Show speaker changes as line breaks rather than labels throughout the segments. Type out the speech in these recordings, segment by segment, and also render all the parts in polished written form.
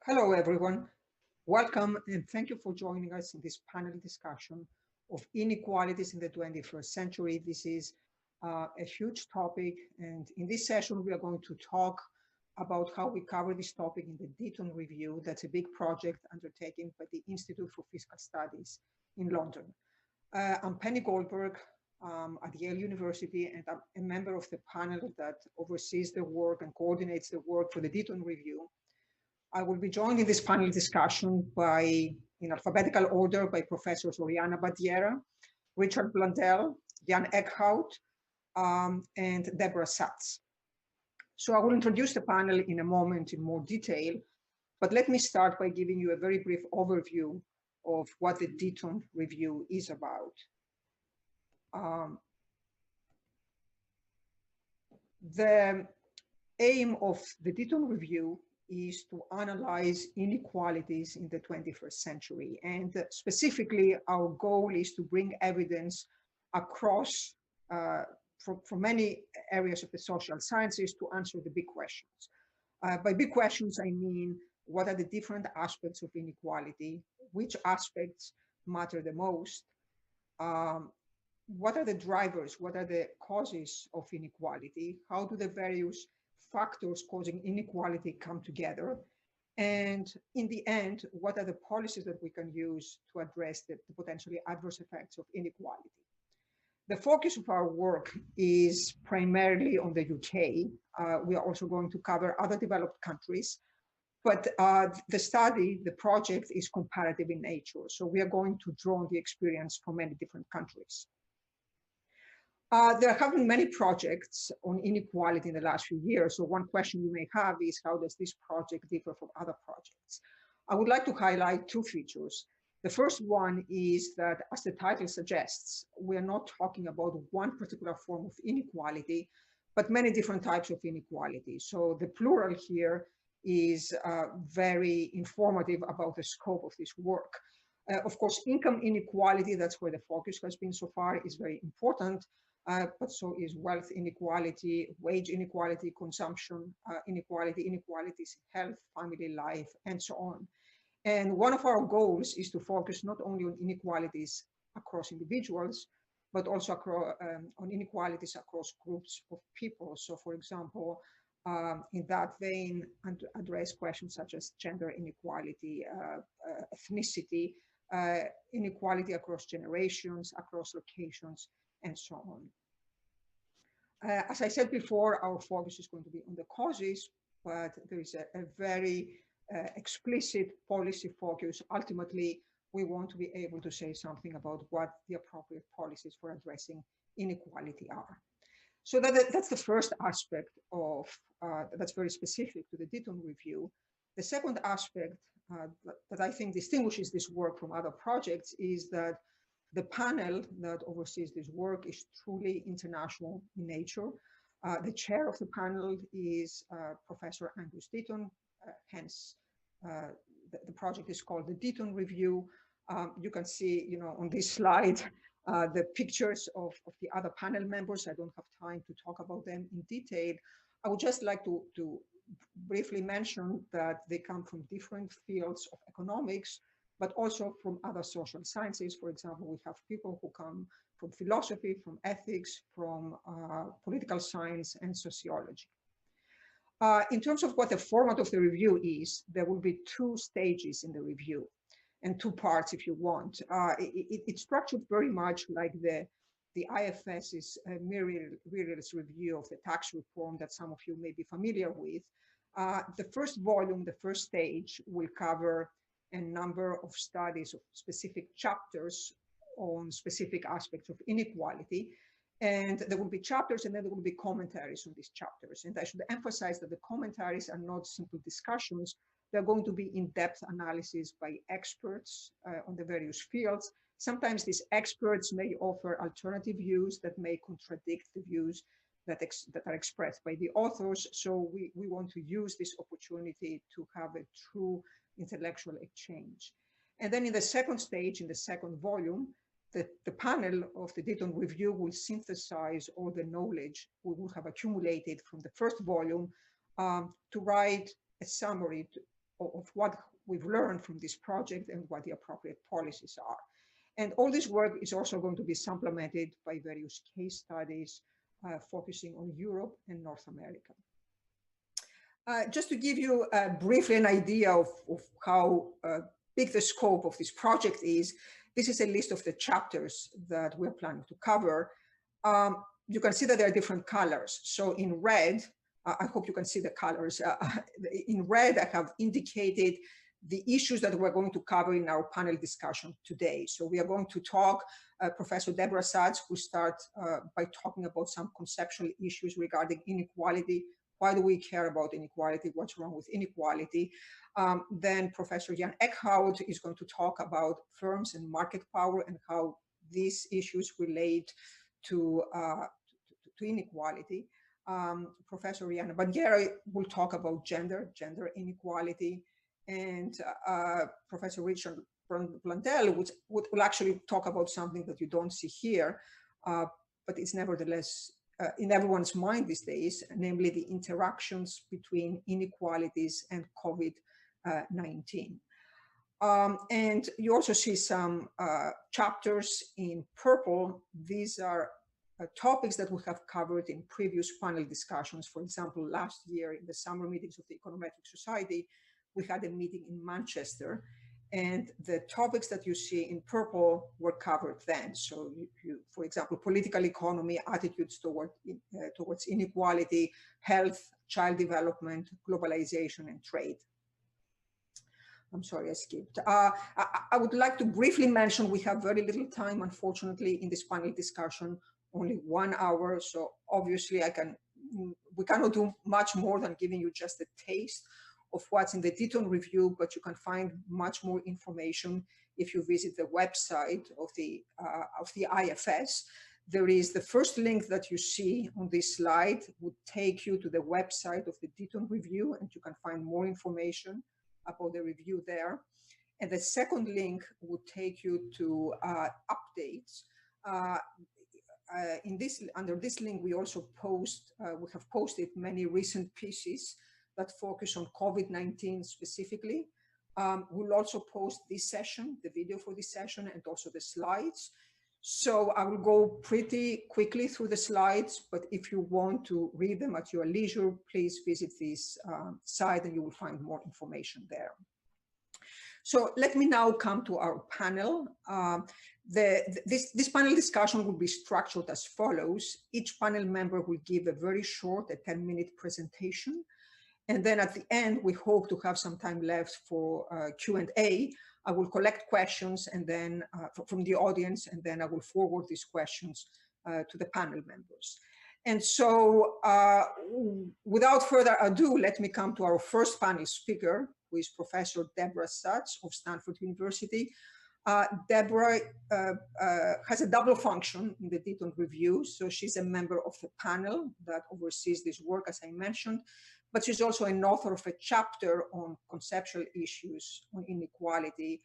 Hello, everyone. Welcome and thank you for joining us in this panel discussion of inequalities in the 21st century. This is a huge topic, and in this session, we are going to talk about how we cover this topic in the Deaton Review. That's a big project undertaken by the Institute for Fiscal Studies in London. I'm Penny Goldberg at Yale University, and I'm a member of the panel that oversees the work and coordinates the work for the Deaton Review. I will be joined in this panel discussion in alphabetical order, by Professors Oriana Bandiera, Richard Blundell, Jan Eeckout, and Debra Satz. So I will introduce the panel in a moment in more detail, but let me start by giving you a very brief overview of what the Deaton Review is about. The aim of the Deaton Review is to analyze inequalities in the 21st century. And specifically, our goal is to bring evidence across from many areas of the social sciences to answer the big questions. By big questions, I mean, what are the different aspects of inequality? Which aspects matter the most? What are the drivers? What are the causes of inequality? How do the various factors causing inequality come together? And in the end, what are the policies that we can use to address the potentially adverse effects of inequality? The focus of our work is primarily on the UK. We are also going to cover other developed countries, but the project is comparative in nature. So we are going to draw on the experience from many different countries. There have been many projects on inequality in the last few years. So one question you may have is, how does this project differ from other projects? I would like to highlight two features. The first one is that, as the title suggests, we are not talking about one particular form of inequality, but many different types of inequality. So the plural here is very informative about the scope of this work. Of course, income inequality, that's where the focus has been so far, is very important. But so is wealth inequality, wage inequality, consumption inequality, inequalities in health, family life, and so on. And one of our goals is to focus not only on inequalities across individuals, but also on inequalities across groups of people. So, for example, in that vein, and to address questions such as gender inequality, ethnicity, inequality across generations, across locations, and so on. As I said before, our focus is going to be on the causes, but there is a very explicit policy focus. Ultimately, we want to be able to say something about what the appropriate policies for addressing inequality are. So that's the first aspect of that's very specific to the Deaton Review. The second aspect that I think distinguishes this work from other projects is that the panel that oversees this work is truly international in nature. The chair of the panel is Professor Angus Deaton, hence the project is called the Deaton Review. You can see, on this slide, the pictures of the other panel members. I don't have time to talk about them in detail. I would just like to briefly mention that they come from different fields of economics, but also from other social sciences. For example, we have people who come from philosophy, from ethics, from political science and sociology. In terms of what the format of the review is, there will be two stages in the review and two parts, if you want. It's structured very much like the IFS's mirrorless review of the tax reform that some of you may be familiar with. The first volume, the first stage, will cover a number of studies of specific chapters on specific aspects of inequality. And there will be chapters, and then there will be commentaries on these chapters. And I should emphasize that the commentaries are not simple discussions. They're going to be in-depth analysis by experts on the various fields. Sometimes these experts may offer alternative views that may contradict the views that are expressed by the authors. So we want to use this opportunity to have a true intellectual exchange. And then in the second stage, in the second volume, the panel of the Deaton Review will synthesize all the knowledge we will have accumulated from the first volume to write a summary what we've learned from this project and what the appropriate policies are. And all this work is also going to be supplemented by various case studies focusing on Europe and North America. Just to give you briefly an idea of how big the scope of this project is, this is a list of the chapters that we're planning to cover. You can see that there are different colors. So in red, I hope you can see the colors. In red, I have indicated the issues that we're going to cover in our panel discussion today. So we are going to talk, Professor Debra Satz will start by talking about some conceptual issues regarding inequality. Why do we care about inequality? What's wrong with inequality? Then Professor Jan Eeckout is going to talk about firms and market power and how these issues relate to inequality. Professor Oriana Bandiera will talk about gender inequality. And Professor Richard Blundell will actually talk about something that you don't see here, but it's nevertheless in everyone's mind these days, namely the interactions between inequalities and COVID-19. And you also see some chapters in purple. These are topics that we have covered in previous panel discussions. For example, last year in the summer meetings of the Econometric Society, we had a meeting in Manchester, and the topics that you see in purple were covered then. So, for example, political economy, attitudes towards inequality, health, child development, globalization, and trade. I'm sorry, I skipped. I would like to briefly mention we have very little time, unfortunately, in this panel discussion, only 1 hour. So obviously we cannot do much more than giving you just a taste of what's in the Deaton review, but you can find much more information if you visit the website of the IFS. There is the first link that you see on this slide would take you to the website of the Deaton review, and you can find more information about the review there. And the second link would take you to updates. Under this link, we also we have posted many recent pieces that focus on COVID-19 specifically. We'll also post this session, the video for this session, and also the slides. So I will go pretty quickly through the slides, but if you want to read them at your leisure, please visit this site and you will find more information there. So let me now come to our panel. This panel discussion will be structured as follows. Each panel member will give a very short, a 10-minute presentation. And then at the end, we hope to have some time left for Q&A. I will collect questions and then from the audience, and then I will forward these questions to the panel members. And so without further ado, let me come to our first panel speaker, who is Professor Debra Satz of Stanford University. Debra has a double function in the Deaton review. So she's a member of the panel that oversees this work, as I mentioned, but she's also an author of a chapter on conceptual issues on inequality.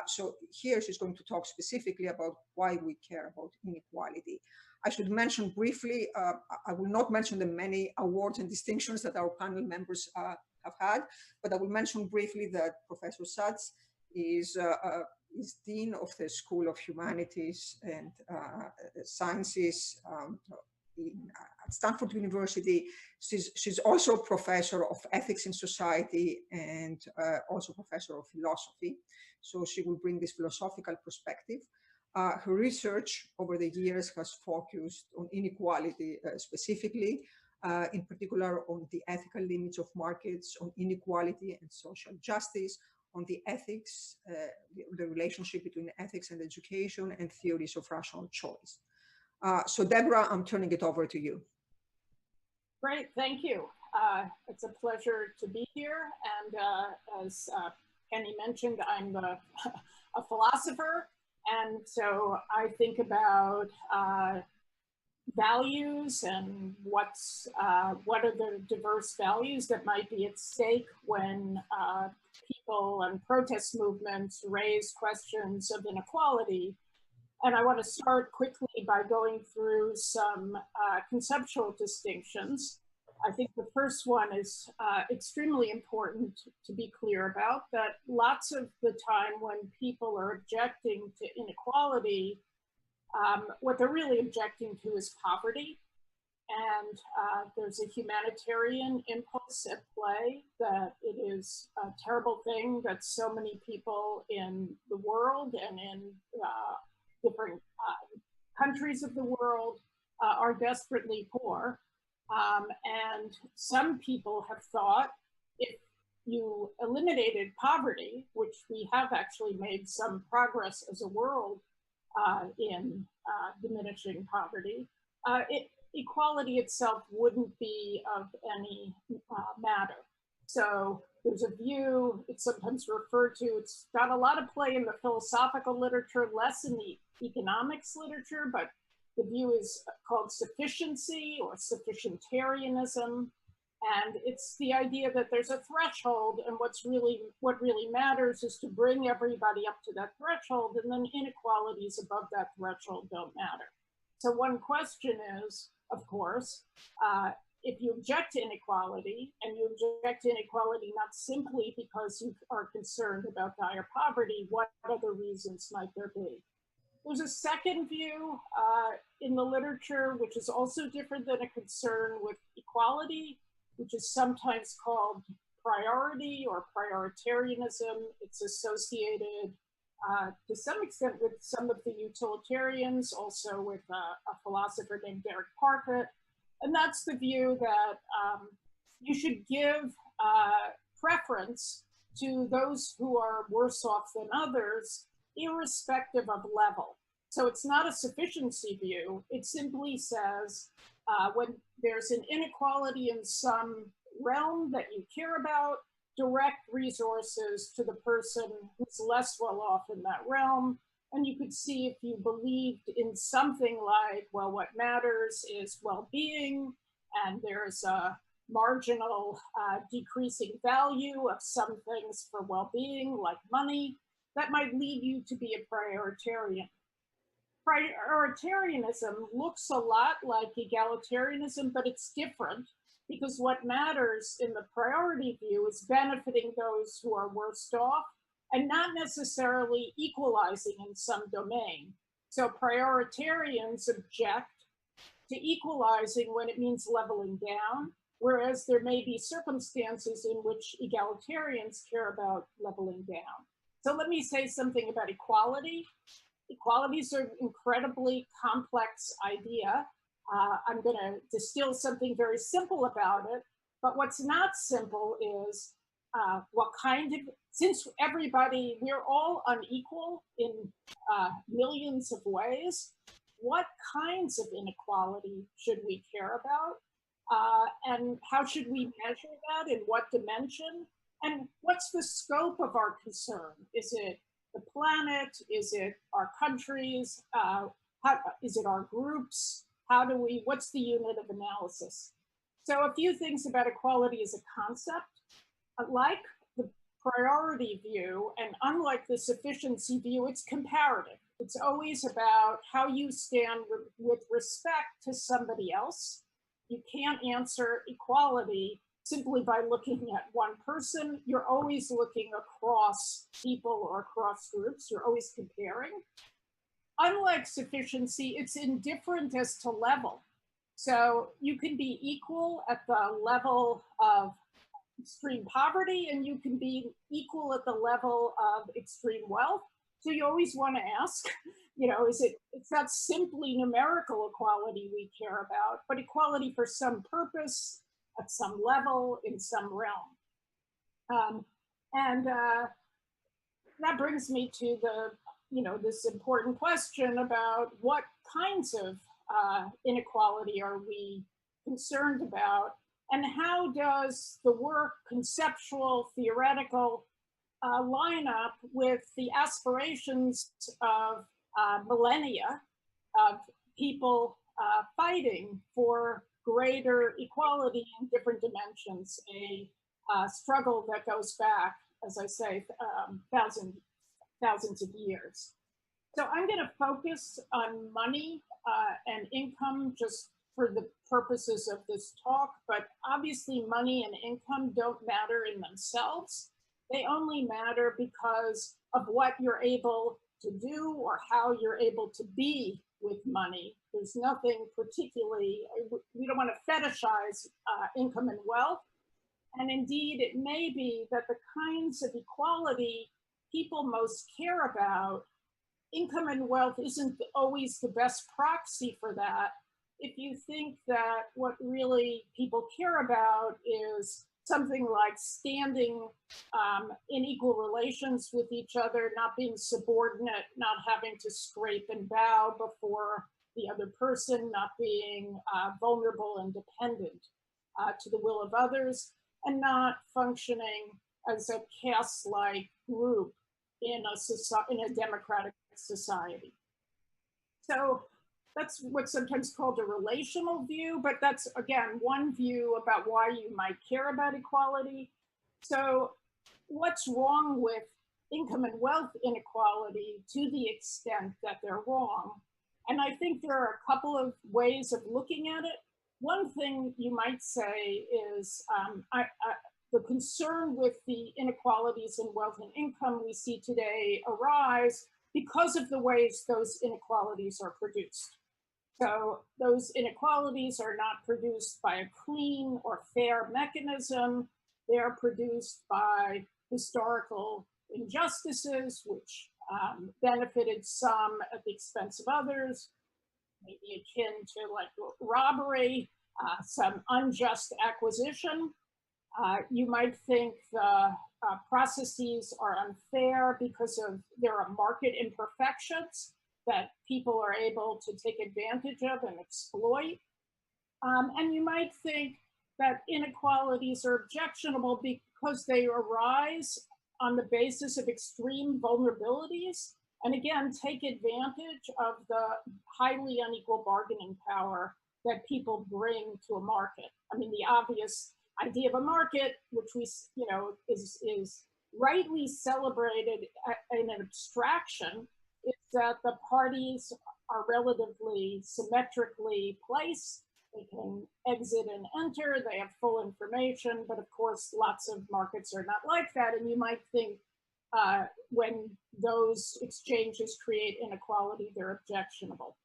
So here she's going to talk specifically about why we care about inequality. I should mention briefly, I will not mention the many awards and distinctions that our panel members have had, but I will mention briefly that Professor Satz is Dean of the School of Humanities and Sciences at Stanford University. She's also Professor of Ethics in Society and also Professor of Philosophy. So she will bring this philosophical perspective. Her research over the years has focused on inequality specifically, in particular on the ethical limits of markets, on inequality and social justice, on the ethics, the relationship between ethics and education, and theories of rational choice. So Debra, I'm turning it over to you.
Great, thank you. It's a pleasure to be here. And as Penny mentioned, I'm a philosopher. And so I think about values and what are the diverse values that might be at stake when people and protest movements raise questions of inequality. And I want to start quickly by going through some conceptual distinctions. I think the first one is extremely important to be clear about, that lots of the time when people are objecting to inequality, what they're really objecting to is poverty. And there's a humanitarian impulse at play, that it is a terrible thing that so many people in the world and in different countries of the world are desperately poor. And some people have thought if you eliminated poverty, which we have actually made some progress as a world in diminishing poverty, equality itself wouldn't be of any matter. So there's a view, it's sometimes referred to, it's got a lot of play in the philosophical literature, less in the economics literature, but the view is called sufficiency or sufficientarianism. And it's the idea that there's a threshold, and what really matters is to bring everybody up to that threshold, and then inequalities above that threshold don't matter. So one question is, of course, if you object to inequality, and you object to inequality not simply because you are concerned about dire poverty, what other reasons might there be? There's a second view in the literature, which is also different than a concern with equality, which is sometimes called priority or prioritarianism. It's associated to some extent with some of the utilitarians, also with a philosopher named Derek Parfit. And that's the view that you should give preference to those who are worse off than others, irrespective of level. So it's not a sufficiency view. It simply says when there's an inequality in some realm that you care about, direct resources to the person who's less well off in that realm. And you could see if you believed in something like, well, what matters is well-being, and there's a marginal decreasing value of some things for well-being, like money, that might lead you to be a prioritarian. Prioritarianism looks a lot like egalitarianism, but it's different, because what matters in the priority view is benefiting those who are worst off and not necessarily equalizing in some domain. So prioritarians object to equalizing when it means leveling down, whereas there may be circumstances in which egalitarians care about leveling down. So let me say something about equality. Equalities are an incredibly complex idea. I'm going to distill something very simple about it, but what's not simple is what kind of, since everybody, we're all unequal in millions of ways, what kinds of inequality should we care about? And how should we measure that, in what dimension? And what's the scope of our concern? Is it the planet? Is it our countries? Is it our groups? What's the unit of analysis? So a few things about equality as a concept. Like the priority view, and unlike the sufficiency view, it's comparative. It's always about how you stand with respect to somebody else. You can't answer equality simply by looking at one person. You're always looking across people or across groups. You're always comparing. Unlike sufficiency, it's indifferent as to level. So you can be equal at the level of extreme poverty, and you can be equal at the level of extreme wealth. So you always want to ask, it's not simply numerical equality we care about, but equality for some purpose, at some level, in some realm. That brings me to this important question about what kinds of inequality are we concerned about, and how does the work, conceptual, theoretical, line up with the aspirations of millennia of people fighting for greater equality in different dimensions, a struggle that goes back, as I say, thousands of years. So I'm going to focus on money and income just for the purposes of this talk, but obviously money and income don't matter in themselves. They only matter because of what you're able to do or how you're able to be with money. There's nothing particularly, we don't want to fetishize income and wealth. And indeed, it may be that the kinds of equality people most care about, income and wealth isn't always the best proxy for that. If you think that what really people care about is something like standing in equal relations with each other, not being subordinate, not having to scrape and bow before the other person, not being vulnerable and dependent to the will of others, and not functioning as a caste-like group in a democratic society. So that's what's sometimes called a relational view, but that's, again, one view about why you might care about equality. So what's wrong with income and wealth inequality to the extent that they're wrong? And I think there are a couple of ways of looking at it. One thing you might say is the concern with the inequalities in wealth and income we see today arise because of the ways those inequalities are produced. So those inequalities are not produced by a clean or fair mechanism. They are produced by historical injustices, which benefited some at the expense of others, maybe akin to like robbery, some unjust acquisition. You might think the processes are unfair because there are market imperfections that people are able to take advantage of and exploit. And you might think that inequalities are objectionable because they arise on the basis of extreme vulnerabilities, and again, take advantage of the highly unequal bargaining power that people bring to a market. I mean, the obvious idea of a market, which we, is rightly celebrated in an abstraction, is that the parties are relatively symmetrically placed. They can exit and enter, they have full information, but of course, lots of markets are not like that. And you might think when those exchanges create inequality, they're objectionable.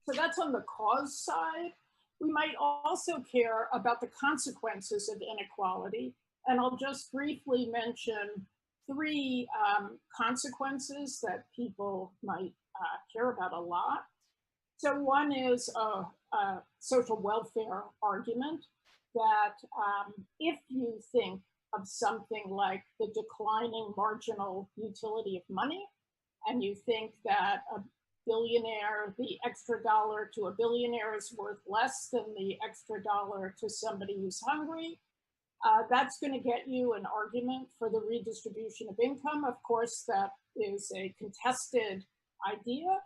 So that's on the cause side. We might also care about the consequences of inequality. And I'll just briefly mention three consequences that people might care about a lot. So one is a social welfare argument that if you think of something like the declining marginal utility of money, and you think that a billionaire, the extra dollar to a billionaire is worth less than the extra dollar to somebody who's hungry, that's going to get you an argument for the redistribution of income. Of course, that is a contested idea,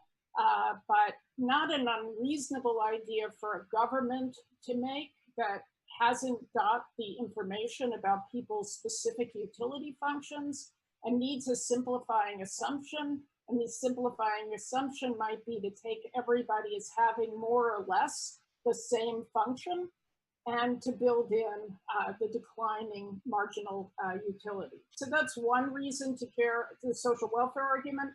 but not an unreasonable idea for a government to make that hasn't got the information about people's specific utility functions and needs a simplifying assumption. And the simplifying assumption might be to take everybody as having more or less the same function and to build in the declining marginal utility. So that's one reason to care, the social welfare argument.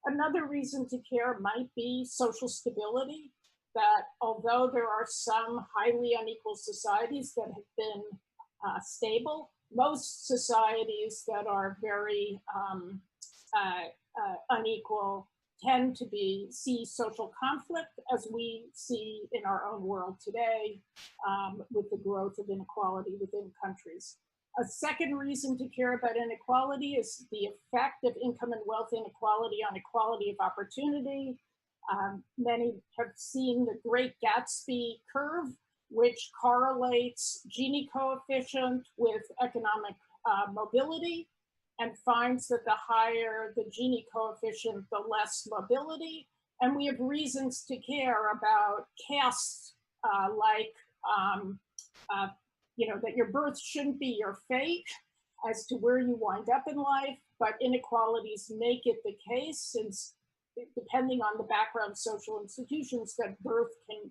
Another reason to care might be social stability, that although there are some highly unequal societies that have been stable, most societies that are very unequal tend to see social conflict, as we see in our own world today with the growth of inequality within countries. A second reason to care about inequality is the effect of income and wealth inequality on equality of opportunity. Many have seen the Great Gatsby curve, which correlates Gini coefficient with economic mobility, and finds that the higher the Gini coefficient, the less mobility. And we have reasons to care about castes that your birth shouldn't be your fate as to where you wind up in life, but inequalities make it the case, since depending on the background social institutions, that birth can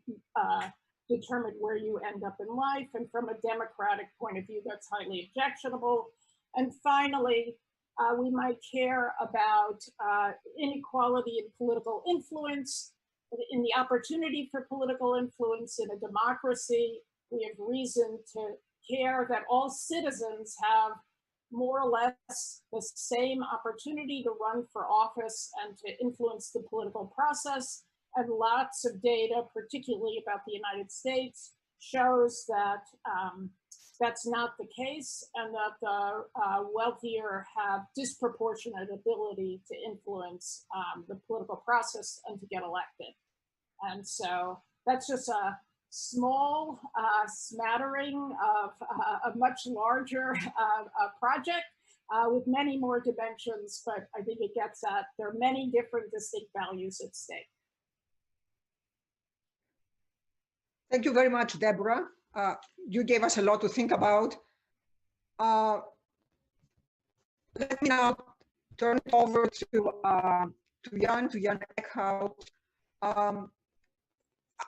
determine where you end up in life. And from a democratic point of view, that's highly objectionable. And finally, we might care about inequality in political influence, in the opportunity for political influence in a democracy. We have reason to care that all citizens have more or less the same opportunity to run for office and to influence the political process. And lots of data, particularly about the United States, shows that that's not the case, and that the wealthier have disproportionate ability to influence the political process and to get elected. And so that's just a small smattering of a much larger project with many more dimensions, but I think it gets at there are many different distinct values at stake.
Thank you very much, Debra. You gave us a lot to think about. Let me now turn it over to Jan Eeckout.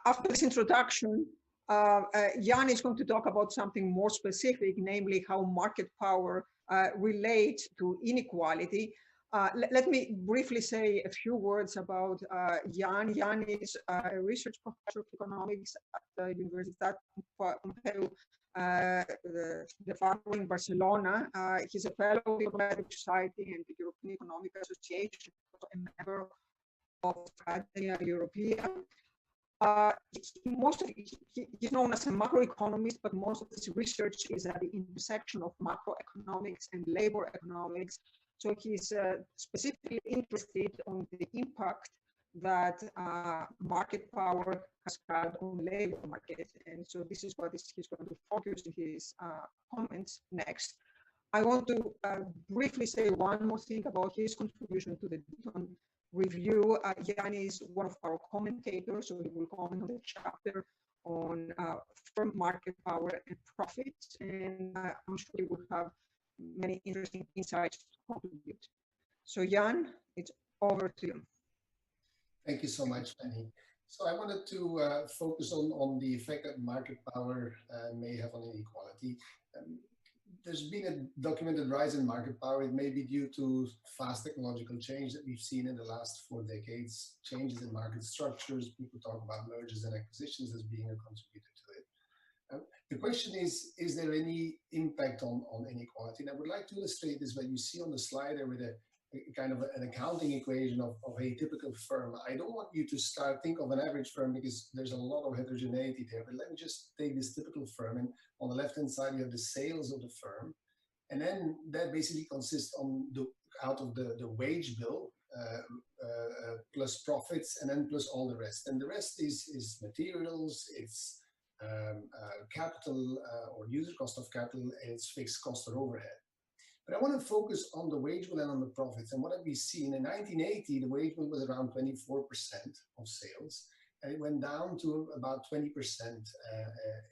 After this introduction, Jan is going to talk about something more specific, namely how market power relates to inequality. Let me briefly say a few words about Jan. Jan is a research professor of economics at the Universitat Pompeu Fabra in Barcelona. He's a fellow of the Econometric Society and the European Economic Association, a member of Academia Europaea. He's known as a macroeconomist, but most of his research is at the intersection of macroeconomics and labor economics. So he's specifically interested on the impact that market power has had on the labor market. And so this is what he's going to focus in his comments next. I want to briefly say one more thing about his contribution to the Deaton review. Jan is one of our commentators, so he will comment on the chapter on firm market power and profits. And I'm sure he will have many interesting insights to contribute. So Jan, it's over to you.
Thank you so much, Penny. So I wanted to focus on the effect that market power may have on inequality. There's been a documented rise in market power. It may be due to fast technological change that we've seen in the last 4 decades, changes in market structures. People talk about mergers and acquisitions as being a contributor to it. The question is there any impact on inequality? And I would like to illustrate this what you see on the slide there with a kind of an accounting equation of a typical firm. I don't want you to think of an average firm because there's a lot of heterogeneity there, but let me just take this typical firm, and on the left-hand side you have the sales of the firm, and then that basically consists out of the wage bill plus profits, and then plus all the rest. And the rest is materials, it's capital or user cost of capital, and it's fixed cost or overhead. But I want to focus on the wage bill and on the profits. And what have we seen? In 1980, the wage bill was around 24% of sales, and it went down to about 20%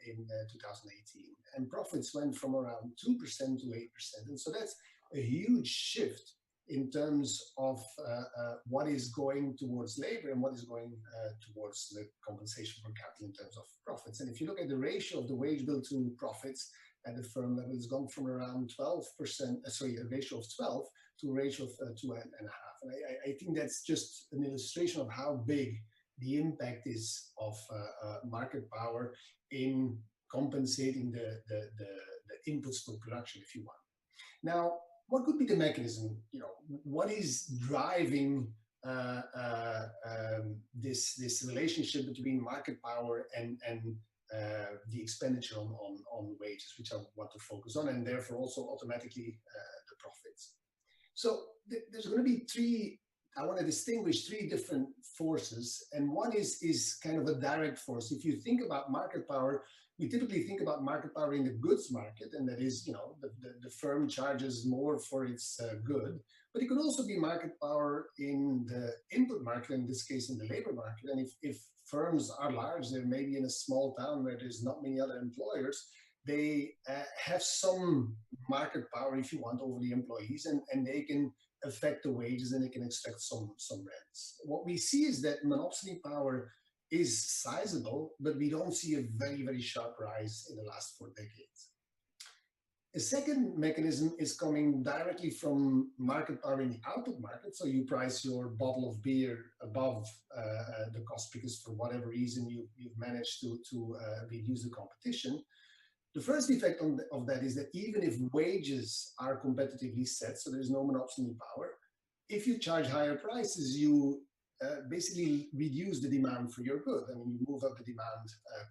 in 2018. And profits went from around 2% to 8%. And so that's a huge shift in terms of what is going towards labor and what is going towards the compensation for capital in terms of profits. And if you look at the ratio of the wage bill to profits at the firm level, it's gone from around 12%, a ratio of 12 to a ratio of 2.5. And I think that's just an illustration of how big the impact is of market power in compensating the inputs for production, if you want. Now, what could be the mechanism? What is driving this relationship between market power and the expenditure on wages, which I want to focus on, and therefore also automatically the profits. So there's going to be I want to distinguish 3 different forces, and one is kind of a direct force. If you think about market power, we typically think about market power in the goods market, and that is, the firm charges more for its good. But it could also be market power in the input market, in this case in the labor market. And if firms are large, they're maybe in a small town where there's not many other employers, they have some market power, if you want, over the employees, and they can affect the wages and they can extract some rents. What we see is that monopoly power is sizable, but we don't see a very, very sharp rise in the last 4 decades. A second mechanism is coming directly from market power in the output market. So you price your bottle of beer above the cost because for whatever reason you've managed to reduce the competition. The first effect of that is that even if wages are competitively set, so there's no monopoly power, if you charge higher prices, you basically reduce the demand for your good. I mean, you move up the demand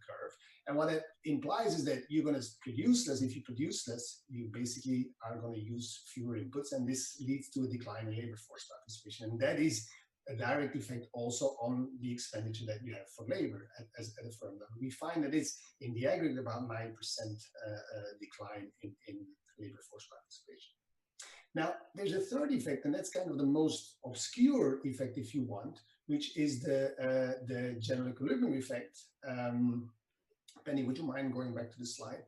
curve. And what it implies is that you're going to produce less. If you produce less, you basically are going to use fewer inputs. And this leads to a decline in labor force participation. And that is a direct effect also on the expenditure that you have for labor at a firm level. We find that it's in the aggregate about 9% decline in labor force participation. Now, there's a third effect, and that's kind of the most obscure effect, if you want, which is the general equilibrium effect. Penny, would you mind going back to the slide?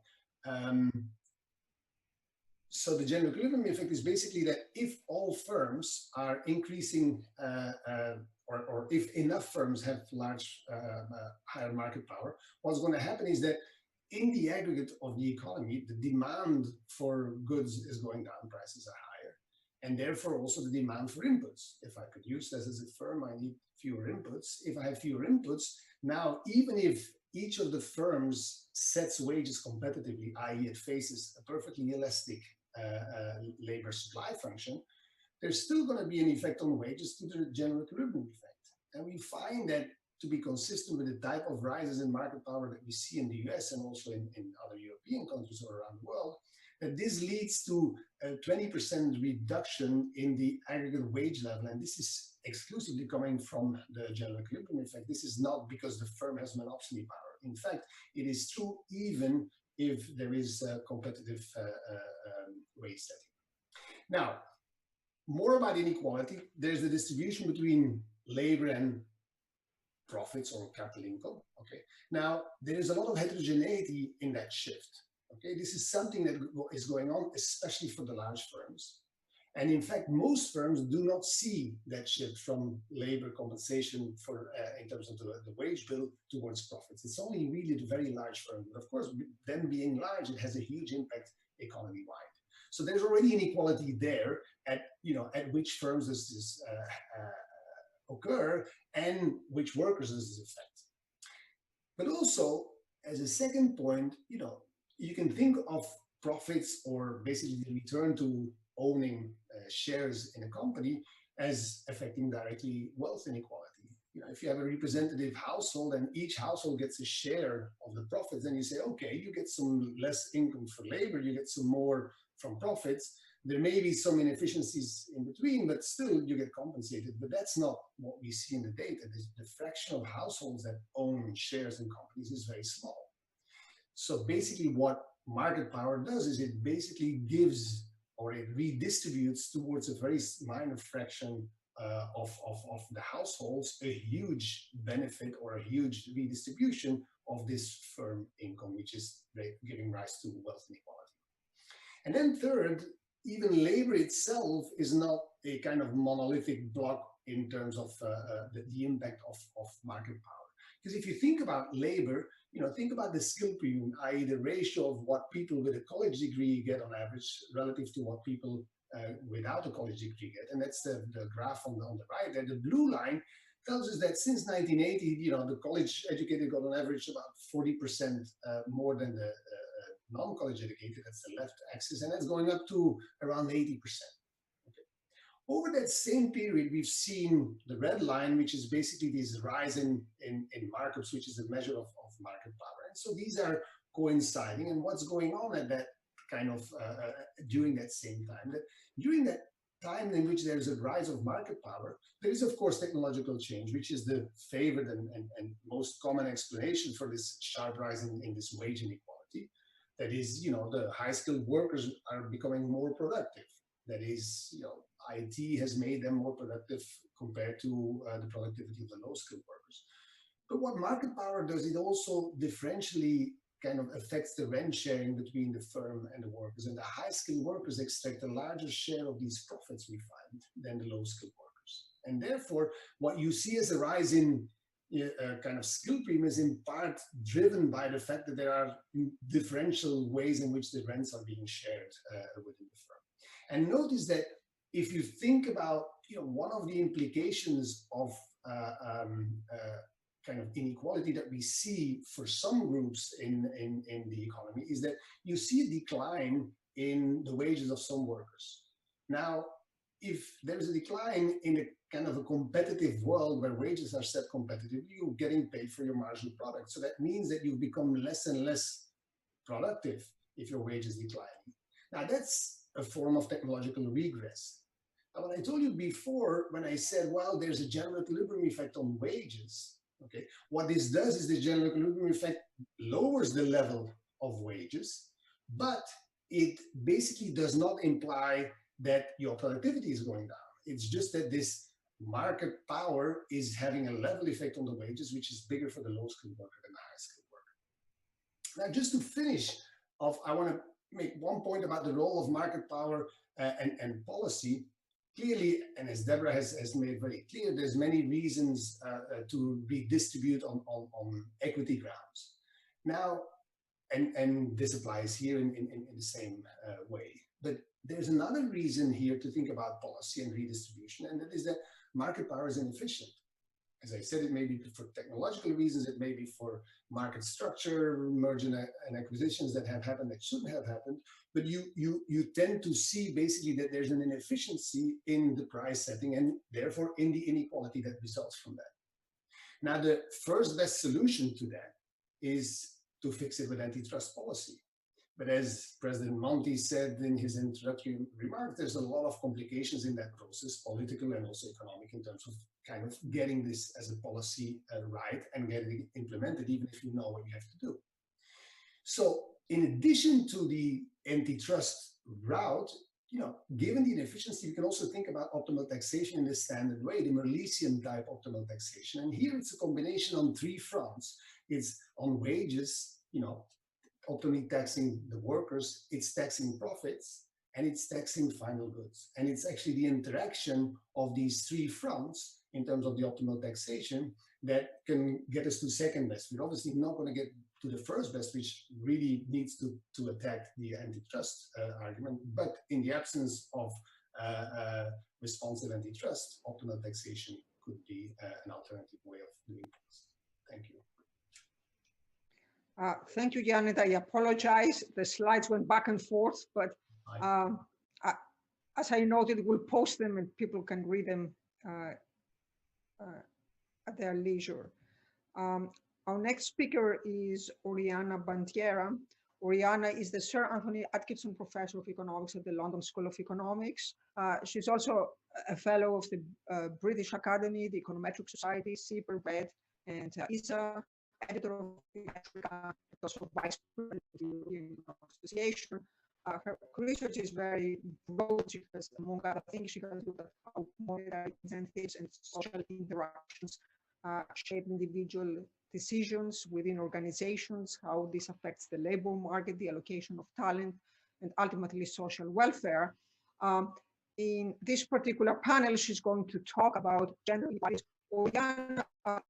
So the general equilibrium effect is basically that if all firms are increasing, or if enough firms have higher market power, what's going to happen is that in the aggregate of the economy, the demand for goods is going down, prices are higher, and therefore also the demand for inputs. If I produce less as a firm, I need fewer inputs. If I have fewer inputs, now even if each of the firms sets wages competitively, i.e. it faces a perfectly elastic labor supply function, there's still going to be an effect on wages to the general equilibrium effect. And we find that to be consistent with the type of rises in market power that we see in the US and also in other European countries or around the world, that this leads to a 20% reduction in the aggregate wage level. And this is exclusively coming from the general equilibrium effect. This is not because the firm has monopoly power. In fact, it is true even if there is competitive wage setting. Now, more about inequality. There's the distribution between labor and profits or capital income. Okay. Now, there is a lot of heterogeneity in that shift. Okay. This is something that is going on, especially for the large firms. And in fact, most firms do not see that shift from labor compensation for in terms of the wage bill towards profits. It's only really the very large firms. But of course, them being large, it has a huge impact economy-wide. So there's already inequality there at which firms does this occur and which workers does this affect. But also, as a second point, you can think of profits or basically the return to owning shares in a company as affecting directly wealth inequality. If you have a representative household and each household gets a share of the profits, then you say, okay, you get some less income for labor, you get some more from profits. There may be some inefficiencies in between, but still you get compensated. But that's not what we see in the data. The fraction of households that own shares in companies is very small. So basically what market power does is it basically gives or it redistributes towards a very minor fraction of the households a huge benefit or a huge redistribution of this firm income, which is giving rise to wealth inequality. And then third, even labor itself is not a kind of monolithic block in terms of the impact of market power. Because if you think about labor, think about the skill premium, i.e. the ratio of what people with a college degree get on average relative to what people without a college degree get. And that's the graph on the right there. The blue line tells us that since 1980, the college educated got on average about 40% more than the non-college educated. That's the left axis, and that's going up to around 80%. Okay. Over that same period, we've seen the red line, which is basically this rise in markups, which is a measure of market power. And so these are coinciding. And what's going on at that kind of during that same time? That during that time in which there's a rise of market power, there is of course technological change, which is the favored and most common explanation for this sharp rise in this wage inequality. That is, the high-skilled workers are becoming more productive. That is, IT has made them more productive compared to the productivity of the low-skilled workers. But what market power does, it also differentially kind of affects the rent sharing between the firm and the workers. And the high-skilled workers extract a larger share of these profits, we find, than the low-skilled workers. And therefore, what you see as a rise in kind of skill premium is in part driven by the fact that there are differential ways in which the rents are being shared within the firm. And notice that if you think about, one of the implications of kind of inequality that we see for some groups in the economy is that you see a decline in the wages of some workers. Now, if there's a decline in a kind of a competitive world where wages are set competitively, you're getting paid for your marginal product. So that means that you've become less and less productive if your wages decline. Now, that's a form of technological regress. Now, what I told you before, when I said, well, there's a general equilibrium effect on wages, okay, what this does is the general equilibrium effect lowers the level of wages, but it basically does not imply that your productivity is going down. It's just that this market power is having a level effect on the wages, which is bigger for the low-skilled worker than the high-skilled worker. Now, just to finish off, I want to make one point about the role of market power and policy. Clearly, and as Debra has made very clear, there's many reasons to redistribute on equity grounds. Now, and this applies here in the same way. But there's another reason here to think about policy and redistribution, and that is that market power is inefficient. As I said, it may be for technological reasons, it may be for market structure, merger and acquisitions that have happened that shouldn't have happened, but you tend to see basically that there's an inefficiency in the price setting and therefore in the inequality that results from that. Now, the first best solution to that is to fix it with antitrust policy. But as President Monti said in his introductory remarks, there's a lot of complications in that process, political and also economic, in terms of kind of getting this as a policy right and getting it implemented, even if you know what you have to do. So in addition to the antitrust route, given the inefficiency, you can also think about optimal taxation in the standard way, the Merlesian type optimal taxation. And here it's a combination on three fronts. It's on wages, optimally taxing the workers, it's taxing profits, and it's taxing final goods. And it's actually the interaction of these three fronts in terms of the optimal taxation that can get us to second best. We're obviously not going to get to the first best, which really needs to attack the antitrust argument. But in the absence of responsive antitrust, optimal taxation could be an alternative way of doing things. Thank you.
Thank you, Janet. I apologize. The slides went back and forth, but as I noted, we'll post them and people can read them at their leisure. Our next speaker is Oriana Bandiera. Oriana is the Sir Anthony Atkinson Professor of Economics at the London School of Economics. She's also a fellow of the British Academy, the Econometric Society, CIPER, and ISA, editor of Africa, also vice president of the European Association. Her research is very broad because, among other things, she has looked at how monetary incentives and social interactions shape individual decisions within organizations, how this affects the labor market, the allocation of talent, and ultimately social welfare. In this particular panel, she's going to talk about gender inequalities. Oriana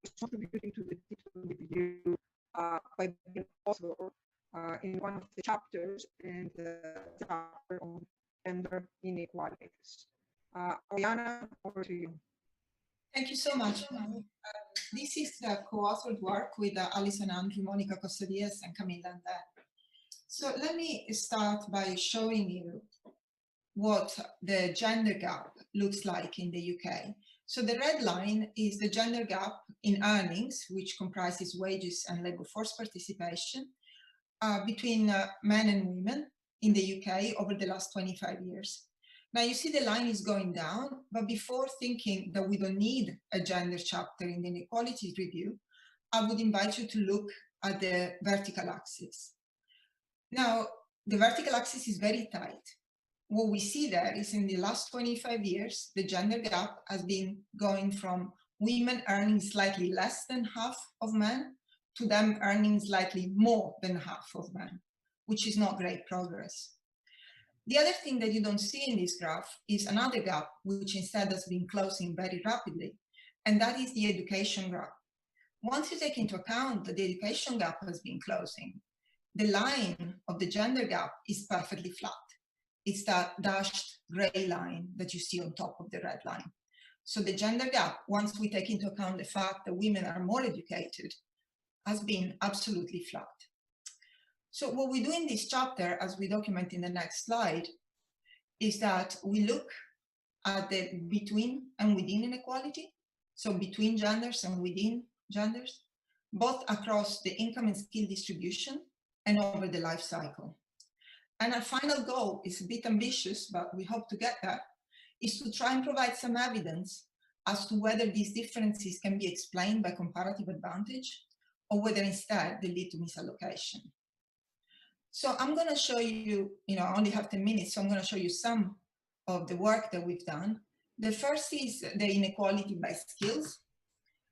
is contributing to the Deaton review by being author in one of the chapters, and the chapter on gender inequalities. Oriana, over to you.
Thank you so much. This is the co-authored work with Alison Andrew, Monica Costa-Diaz, and Camille Landais. So let me start by showing you what the gender gap looks like in the UK. So the red line is the gender gap in earnings, which comprises wages and labour force participation, between men and women in the UK over the last 25 years. Now you see the line is going down, but before thinking that we don't need a gender chapter in the Inequalities review, I would invite you to look at the vertical axis. Now, the vertical axis is very tight. What we see there is in the last 25 years, the gender gap has been going from women earning slightly less than half of men to them earning slightly more than half of men, which is not great progress. The other thing that you don't see in this graph is another gap, which instead has been closing very rapidly, and that is the education gap. once you take into account that the education gap has been closing, the line of the gender gap is perfectly flat. It's that dashed gray line that you see on top of the red line. So the gender gap, once we take into account the fact that women are more educated, has been absolutely flat. So what we do in this chapter, as we document in the next slide, is that we look at the between and within inequality, so between genders and within genders, both across the income and skill distribution and over the life cycle. And our final goal is a bit ambitious, but we hope to get there, is to try and provide some evidence as to whether these differences can be explained by comparative advantage or whether instead they lead to misallocation. So I'm going to show you, I only have 10 minutes, so I'm going to show you some of the work that we've done. The first is the inequality by skills.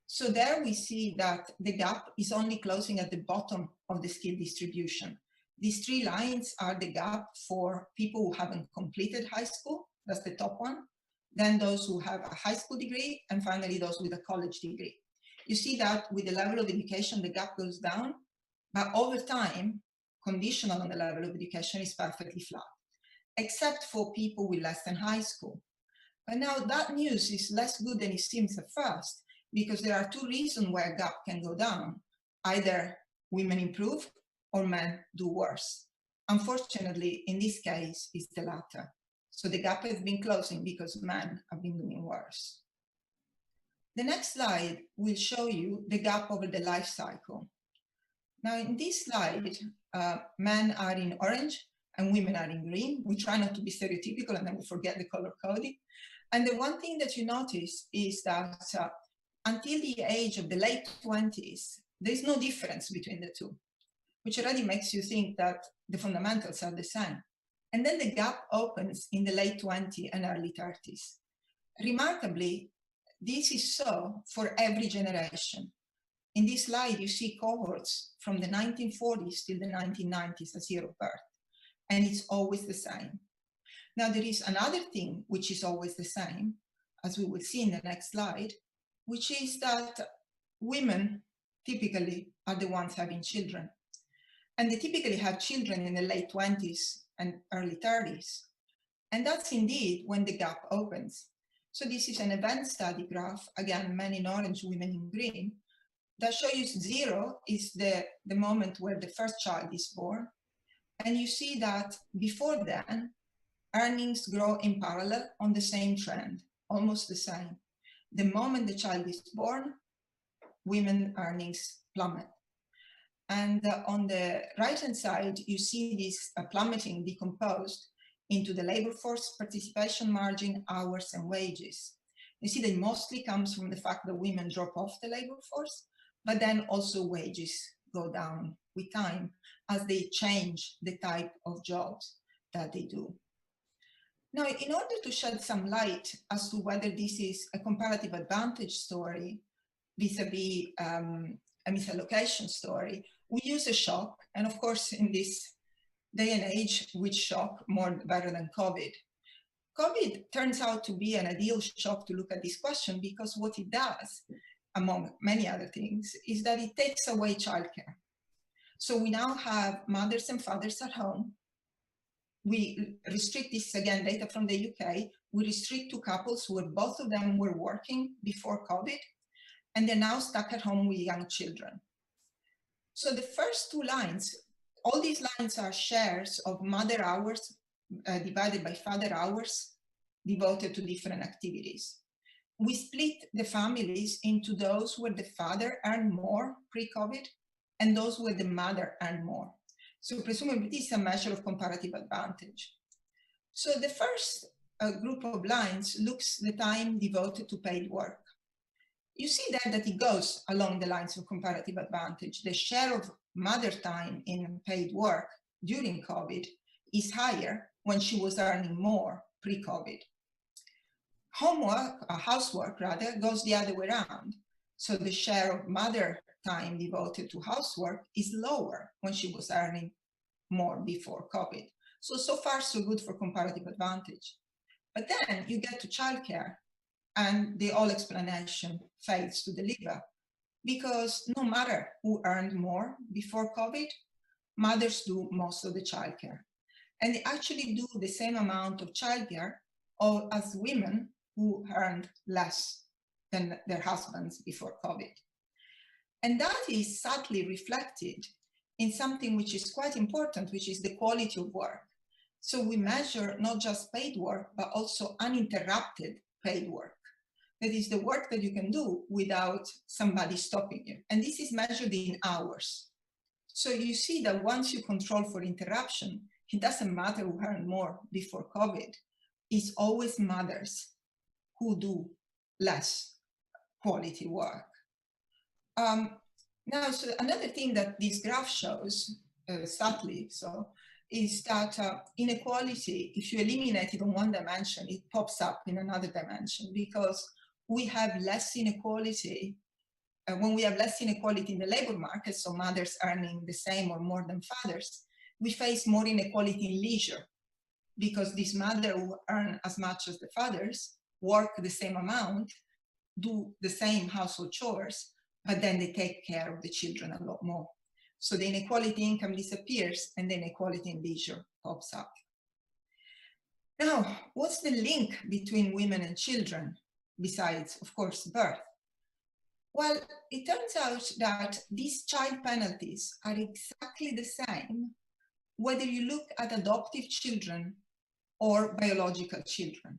So there we see that the gap is only closing at the bottom of the skill distribution. These three lines are the gap for people who haven't completed high school, that's the top one, then those who have a high school degree, and finally those with a college degree. You see that with the level of education, the gap goes down, but over time, conditional on the level of education is perfectly flat, except for people with less than high school. But now that news is less good than it seems at first, because there are two reasons why a gap can go down. Either women improve or men do worse. Unfortunately, in this case, it's the latter. So the gap has been closing because men have been doing worse. The next slide will show you the gap over the life cycle. Now in this slide, men are in orange and women are in green. We try not to be stereotypical and then we forget the color coding. And the one thing that you notice is that until the age of the late 20s, there's no difference between the two, which already makes you think that the fundamentals are the same. And then the gap opens in the late 20s and early 30s. Remarkably, this is so for every generation. In this slide, you see cohorts from the 1940s till the 1990s as year of birth, and it's always the same. Now, there is another thing which is always the same, as we will see in the next slide, which is that women typically are the ones having children. And they typically have children in the late 20s and early 30s. And that's indeed when the gap opens. So this is an event study graph, again, men in orange, women in green, that shows you 0 is the moment where the first child is born. And you see that before then, earnings grow in parallel on the same trend, almost the same. The moment the child is born, women earnings plummet. And on the right-hand side, you see this plummeting decomposed into the labor force participation margin, hours, and wages. You see that it mostly comes from the fact that women drop off the labor force, but then also wages go down with time as they change the type of jobs that they do. Now, in order to shed some light as to whether this is a comparative advantage story vis-a-vis a misallocation story, we use a shock. And of course, in this day and age, which shock better than COVID? COVID turns out to be an ideal shock to look at this question because what it does, among many other things, is that it takes away childcare. So we now have mothers and fathers at home. We restrict this, again, data from the UK. We restrict to couples where both of them were working before COVID, and they're now stuck at home with young children. So the first two lines, all these lines are shares of mother hours divided by father hours devoted to different activities. We split the families into those where the father earned more pre-COVID and those where the mother earned more. So presumably this is a measure of comparative advantage. So the first group of lines looks the time devoted to paid work. You see there that it goes along the lines of comparative advantage. The share of mother time in paid work during COVID is higher when she was earning more pre-COVID. Homework, or housework rather, goes the other way around. So the share of mother time devoted to housework is lower when she was earning more before COVID. So far so good for comparative advantage. But then you get to childcare and the whole explanation fails to deliver. because no matter who earned more before COVID, mothers do most of the childcare. And they actually do the same amount of childcare as women who earned less than their husbands before COVID. And that is sadly reflected in something which is quite important, which is the quality of work. So we measure not just paid work, but also uninterrupted paid work. That is the work that you can do without somebody stopping you. And this is measured in hours. So you see that once you control for interruption, it doesn't matter who earned more before COVID. It's always mothers who do less quality work. Now, so another thing that this graph shows, sadly so, is that inequality, if you eliminate it on one dimension, it pops up in another dimension, because we have less inequality. When we have less inequality in the labor market, so mothers earning the same or more than fathers, we face more inequality in leisure, because these mothers who earn as much as the fathers work the same amount, do the same household chores, but then they take care of the children a lot more. So the inequality in income disappears and the inequality in leisure pops up. Now, what's the link between women and children, besides, of course, birth? Well, it turns out that these child penalties are exactly the same whether you look at adoptive children or biological children.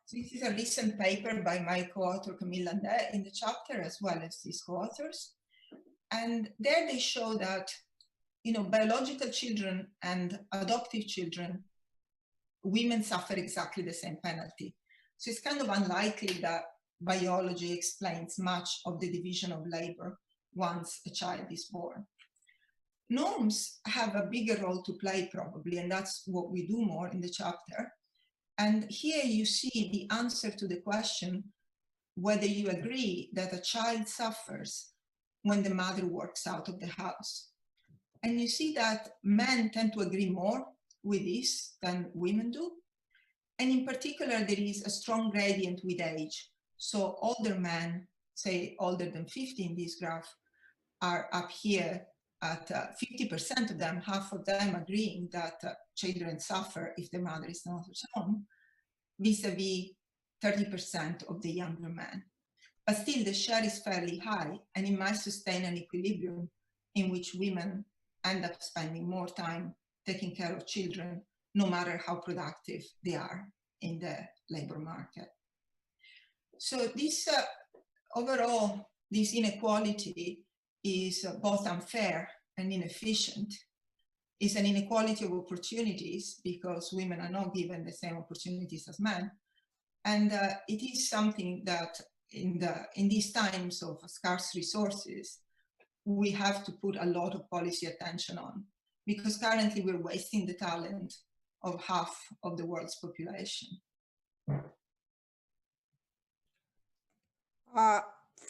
So this is a recent paper by my co-author Camille Landais in the chapter, as well as these co-authors. And there they show that, biological children and adoptive children, women suffer exactly the same penalty. So it's kind of unlikely that biology explains much of the division of labor once a child is born. Norms have a bigger role to play probably, and that's what we do more in the chapter. And here you see the answer to the question whether you agree that a child suffers when the mother works out of the house. And you see that men tend to agree more with this than women do. And in particular, there is a strong gradient with age. So older men, say older than 50 in this graph, are up here at 50% of them, half of them agreeing that children suffer if the mother is not at home, vis-a-vis 30% of the younger men. But still, the share is fairly high, and it might sustain an equilibrium in which women end up spending more time taking care of children, no matter how productive they are in the labor market. So this overall, this inequality is both unfair and inefficient. It's an inequality of opportunities because women are not given the same opportunities as men. And it is something that in these times of scarce resources, we have to put a lot of policy attention on, because currently we're wasting the talent of half of the world's population.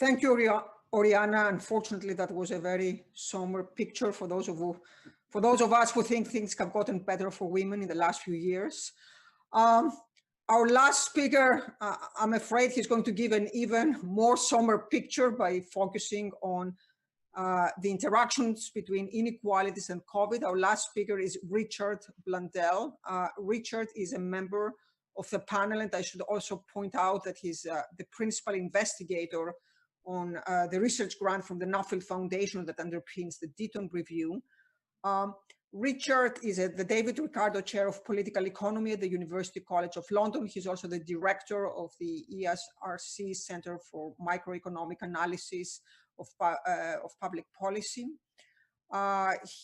Thank you, Oriana. Unfortunately, that was a very somber picture for those of us who think things have gotten better for women in the last few years. Our last speaker, I'm afraid he's going to give an even more somber picture by focusing on the interactions between inequalities and COVID. Our last speaker is Richard Blundell. Richard is a member of the panel, and I should also point out that he's the principal investigator on the research grant from the Nuffield Foundation that underpins the Deaton review. Richard is the David Ricardo Chair of Political Economy at the University College of London. He's also the director of the ESRC Center for Microeconomic Analysis of Public Policy.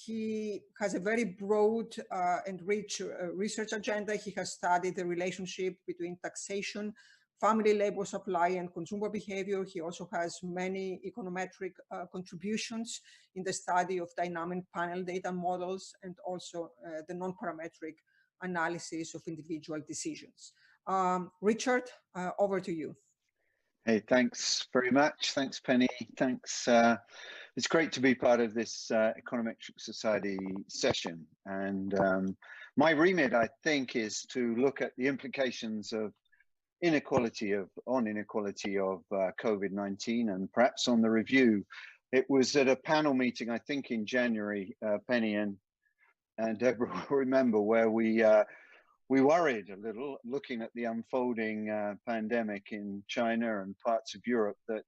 He has a very broad and rich research agenda. He has studied the relationship between taxation, family labor supply, and consumer behavior. He also has many econometric contributions in the study of dynamic panel data models and also the non-parametric analysis of individual decisions. Richard, over to you.
Hey, thanks very much. Thanks, Penny. Thanks. It's great to be part of this Econometric Society session. And my remit, I think, is to look at the implications of inequality of COVID-19, and perhaps on the review. It was at a panel meeting, I think in January, Penny and Debra will remember, where we worried a little, looking at the unfolding pandemic in China and parts of Europe, that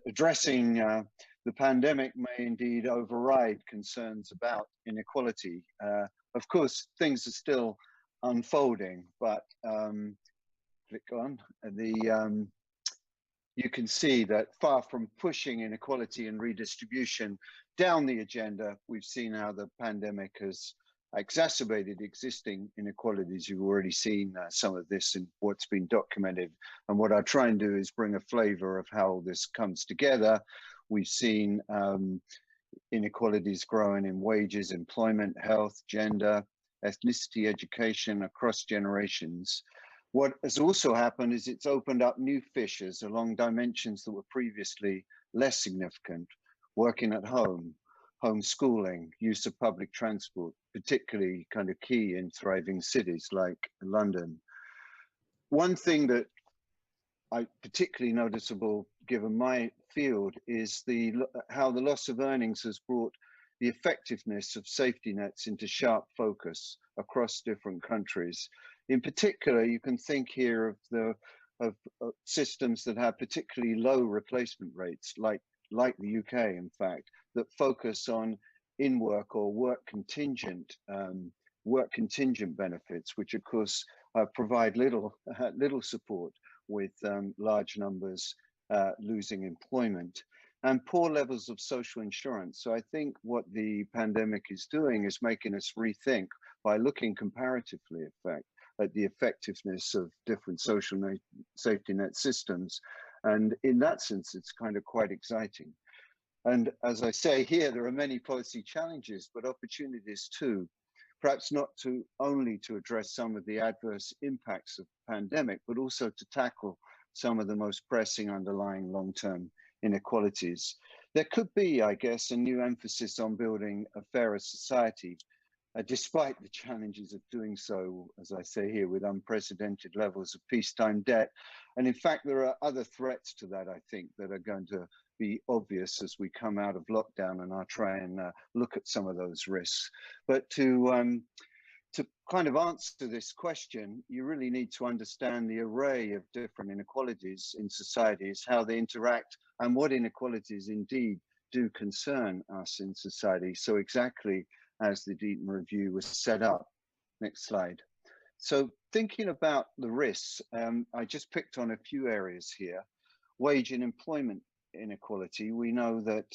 addressing the pandemic may indeed override concerns about inequality. Of course, things are still unfolding, but click on you can see that far from pushing inequality and redistribution down the agenda, we've seen how the pandemic has exacerbated existing inequalities. You've already seen some of this in what's been documented. And what I try and do is bring a flavor of how this comes together. We've seen inequalities growing in wages, employment, health, gender, ethnicity, education across generations. What has also happened is it's opened up new fissures along dimensions that were previously less significant: working at home, homeschooling, use of public transport, particularly kind of key in thriving cities like London. One thing that I particularly noticeable, given my field, is how the loss of earnings has brought the effectiveness of safety nets into sharp focus across different countries. In particular, you can think here of systems that have particularly low replacement rates, like the UK, in fact, that focus on in-work or work contingent benefits, which of course provide little support with large numbers losing employment, and poor levels of social insurance. So I think what the pandemic is doing is making us rethink, by looking comparatively, in fact, at the effectiveness of different social safety net systems. And in that sense, it's kind of quite exciting. And as I say here, there are many policy challenges, but opportunities too, perhaps not only to address some of the adverse impacts of the pandemic, but also to tackle some of the most pressing underlying long-term inequalities. There could be, I guess, a new emphasis on building a fairer society, despite the challenges of doing so, as I say here, with unprecedented levels of peacetime debt. And in fact, there are other threats to that, I think, that are going to be obvious as we come out of lockdown, and I'll try and look at some of those risks. But to kind of answer this question, you really need to understand the array of different inequalities in societies, how they interact, and what inequalities indeed do concern us in society. So exactly as the Deaton review was set up. Next slide. So thinking about the risks, I just picked on a few areas here. Wage and employment inequality. We know that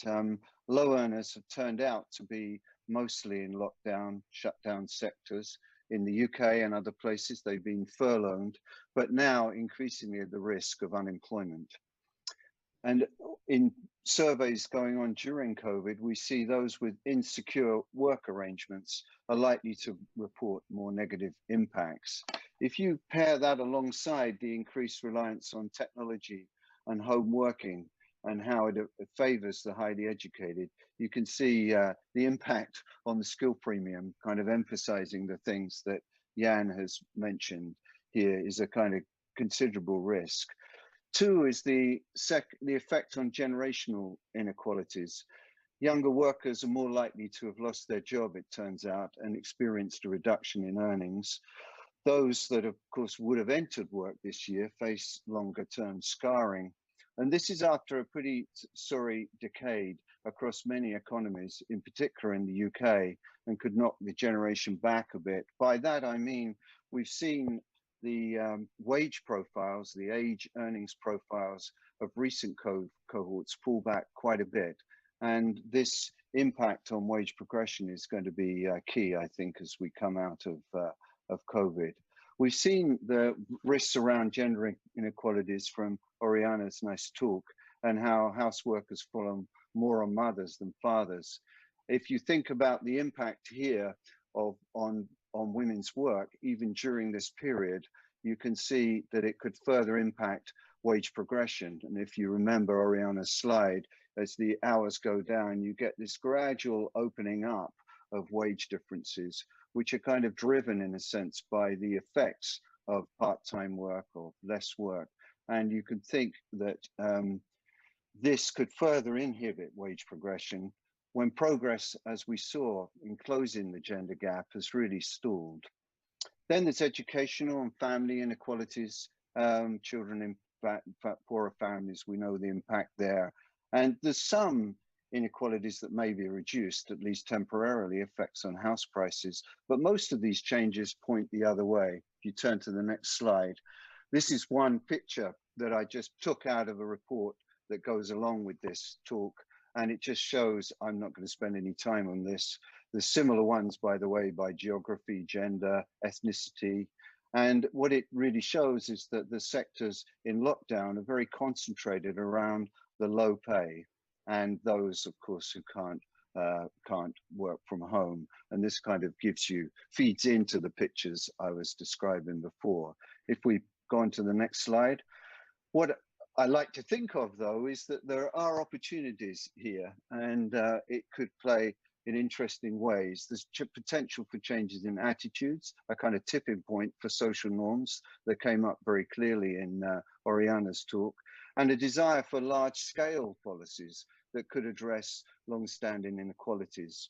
low earners have turned out to be mostly in lockdown, shutdown sectors. In the UK and other places, they've been furloughed, but now increasingly at the risk of unemployment. And in surveys going on during COVID, we see those with insecure work arrangements are likely to report more negative impacts. If you pair that alongside the increased reliance on technology and home working and how it favors the highly educated, you can see the impact on the skill premium, kind of emphasizing the things that Jan has mentioned here, is a kind of considerable risk. Two is the effect on generational inequalities. Younger workers are more likely to have lost their job, it turns out, and experienced a reduction in earnings. Those that, of course, would have entered work this year face longer-term scarring. And this is after a pretty sorry decade across many economies, in particular in the UK, and could knock the generation back a bit. By that, I mean, we've seen the wage profiles, the age earnings profiles of recent cohorts pull back quite a bit. And this impact on wage progression is going to be key, I think, as we come out of COVID. We've seen the risks around gender inequalities from Oriana's nice talk, and how houseworkers fall more on mothers than fathers. If you think about the impact here on women's work, even during this period, you can see that it could further impact wage progression. And if you remember Oriana's slide, as the hours go down, you get this gradual opening up of wage differences, which are kind of driven in a sense by the effects of part-time work or less work. And you can think that this could further inhibit wage progression when progress, as we saw in closing the gender gap, has really stalled. Then there's educational and family inequalities. Children in poorer families, we know the impact there. And there's some inequalities that may be reduced, at least temporarily, effects on house prices. But most of these changes point the other way. If you turn to the next slide, this is one picture that I just took out of a report that goes along with this talk. And it just shows, I'm not going to spend any time on this. There's similar ones, by the way, by geography, gender, ethnicity. And what it really shows is that the sectors in lockdown are very concentrated around the low pay and those, of course, who can't work from home. And this kind of feeds into the pictures I was describing before. If we go on to the next slide, what I like to think of, though, is that there are opportunities here, and it could play in interesting ways. There's potential for changes in attitudes, a kind of tipping point for social norms that came up very clearly in Oriana's talk, and a desire for large-scale policies that could address long-standing inequalities.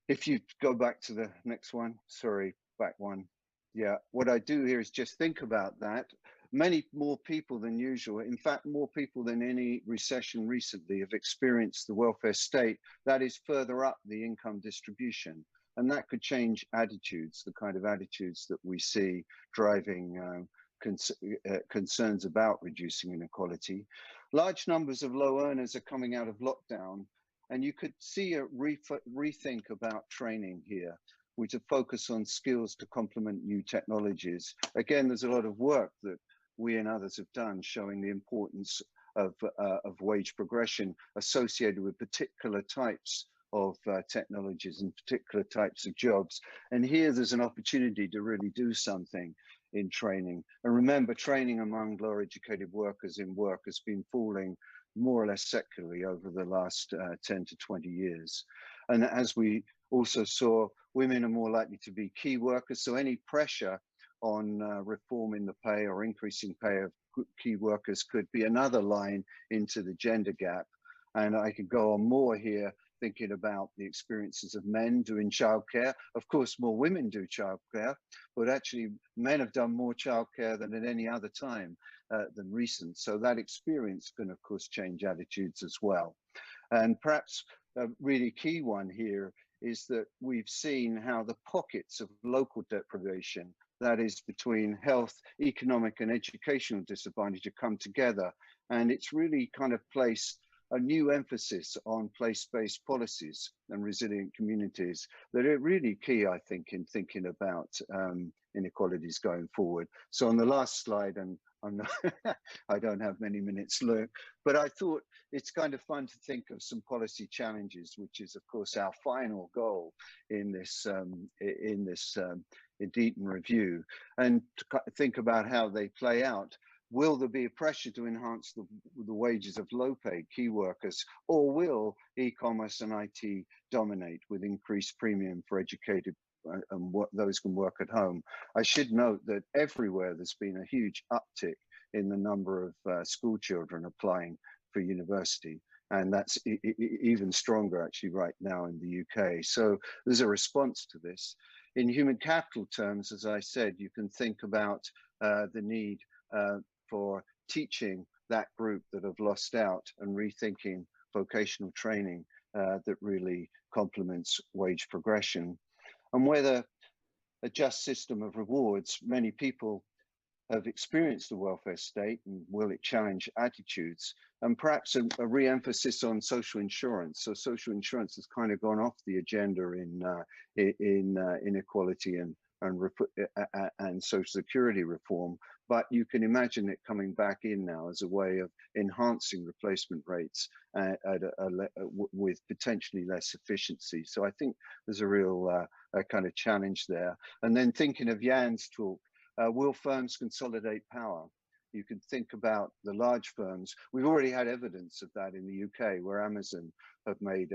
If you go back to the next one, sorry, back one. Yeah, what I do here is just think about that. Many more people than usual, in fact, more people than any recession recently, have experienced the welfare state that is further up the income distribution. And that could change attitudes, the kind of attitudes that we see driving concerns about reducing inequality. Large numbers of low earners are coming out of lockdown, and you could see a rethink about training here, with a focus on skills to complement new technologies. Again, there's a lot of work that we and others have done showing the importance of wage progression associated with particular types of technologies and particular types of jobs. And here there's an opportunity to really do something in training. And remember, training among lower educated workers in work has been falling more or less secularly over the last 10 to 20 years. And as we also saw, women are more likely to be key workers, so any pressure on reforming the pay or increasing pay of key workers could be another line into the gender gap. And I could go on more here, thinking about the experiences of men doing childcare. Of course, more women do childcare, but actually men have done more childcare than at any other time than recent. So that experience can, of course, change attitudes as well. And perhaps a really key one here is that we've seen how the pockets of local deprivation, that is between health, economic and educational disadvantage, have come together. And it's really kind of placed a new emphasis on place-based policies and resilient communities that are really key, I think, in thinking about inequalities going forward. So on the last slide, and I'm not, I don't have many minutes left, but I thought it's kind of fun to think of some policy challenges, which is, of course, our final goal in this Deaton review, and to think about how they play out. Will there be a pressure to enhance the wages of low-paid key workers, or will e-commerce and IT dominate with increased premium for educated and those can work at home? I should note that everywhere there's been a huge uptick in the number of school children applying for university, and that's even stronger actually right now in the UK. So there's a response to this. In human capital terms, as I said, you can think about the need for teaching that group that have lost out and rethinking vocational training that really complements wage progression. And whether a just system of rewards, many people have experienced the welfare state, and will it challenge attitudes? And perhaps a re-emphasis on social insurance. So social insurance has kind of gone off the agenda in inequality and social security reform, but you can imagine it coming back in now as a way of enhancing replacement rates with potentially less efficiency. So I think there's a real kind of challenge there. And then thinking of Jan's talk, will firms consolidate power? You can think about the large firms. We've already had evidence of that in the UK, where Amazon have made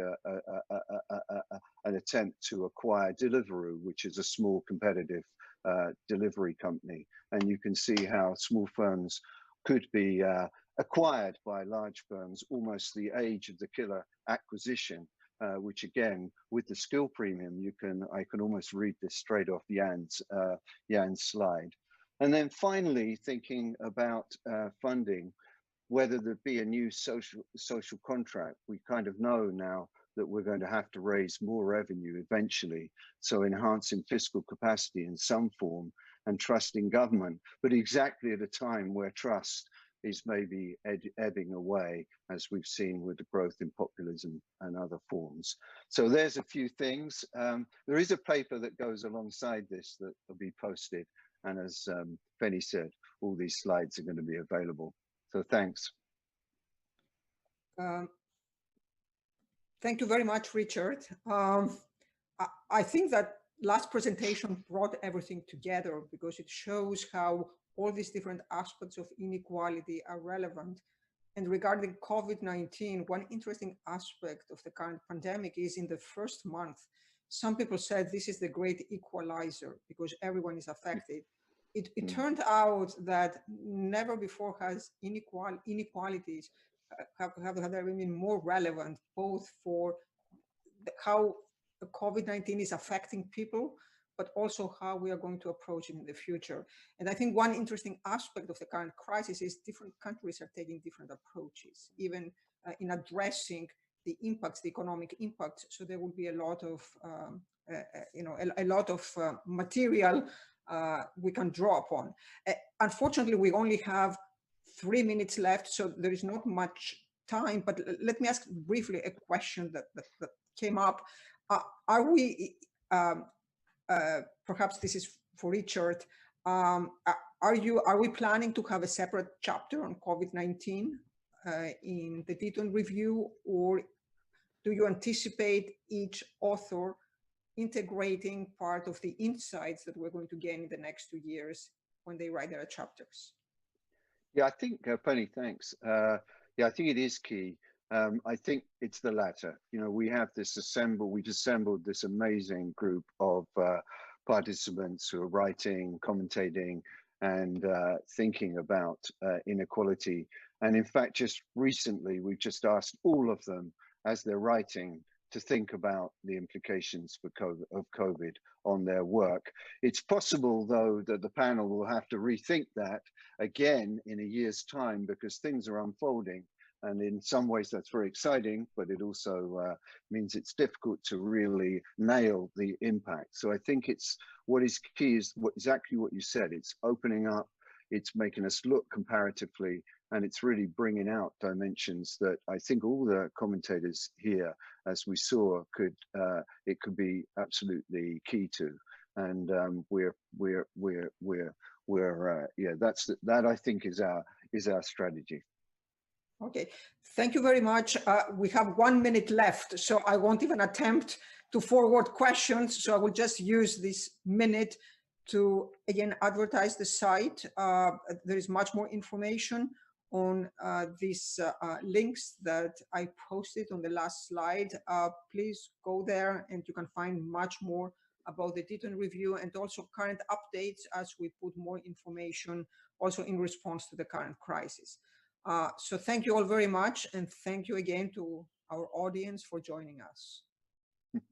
an attempt to acquire Deliveroo, which is a small competitive delivery company. And you can see how small firms could be acquired by large firms, almost the age of the killer acquisition, which again, with the skill premium, I can almost read this straight off Jan's slide. And then finally, thinking about funding, whether there be a new social contract. We kind of know now that we're going to have to raise more revenue eventually. So enhancing fiscal capacity in some form and trust in government, but exactly at a time where trust is maybe ebbing away, as we've seen with the growth in populism and other forms. So there's a few things. There is a paper that goes alongside this that will be posted. And as Penny said, all these slides are going to be available. So thanks.
Thank you very much, Richard. I think that last presentation brought everything together because it shows how all these different aspects of inequality are relevant. And regarding COVID-19, one interesting aspect of the current pandemic is in the first month, some people said this is the great equalizer because everyone is affected. It turned out that never before has inequalities have been more relevant, both for how COVID-19 is affecting people, but also how we are going to approach it in the future. And I think one interesting aspect of the current crisis is different countries are taking different approaches, even in addressing the impacts, the economic impacts. So there will be a lot of, material we can draw upon. Unfortunately, we only have 3 minutes left, so there is not much time, but let me ask briefly a question that came up. Are we, perhaps this is for Richard, are we planning to have a separate chapter on COVID-19 in the Deaton review, or do you anticipate each author integrating part of the insights that we're going to gain in the next 2 years when they write their chapters?
Yeah, I think, Penny, thanks. Yeah, I think it is key. I think it's the latter. You know, we've assembled this amazing group of participants who are writing, commentating, and thinking about inequality. And in fact, just recently, we've just asked all of them, as they're writing, to think about the implications of COVID on their work. It's possible, though, that the panel will have to rethink that again in a year's time because things are unfolding. And in some ways that's very exciting, but it also means it's difficult to really nail the impact. So I think what is key is exactly what you said. It's opening up, it's making us look comparatively, and it's really bringing out dimensions that I think all the commentators here, as we saw, it could be absolutely key to. And that I think is our strategy.
Okay, thank you very much. We have 1 minute left, so I won't even attempt to forward questions. So I will just use this minute to, again, advertise the site. There is much more information on these links that I posted on the last slide. Please go there and you can find much more about the Deaton review and also current updates as we put more information also in response to the current crisis. So thank you all very much, and thank you again to our audience for joining us.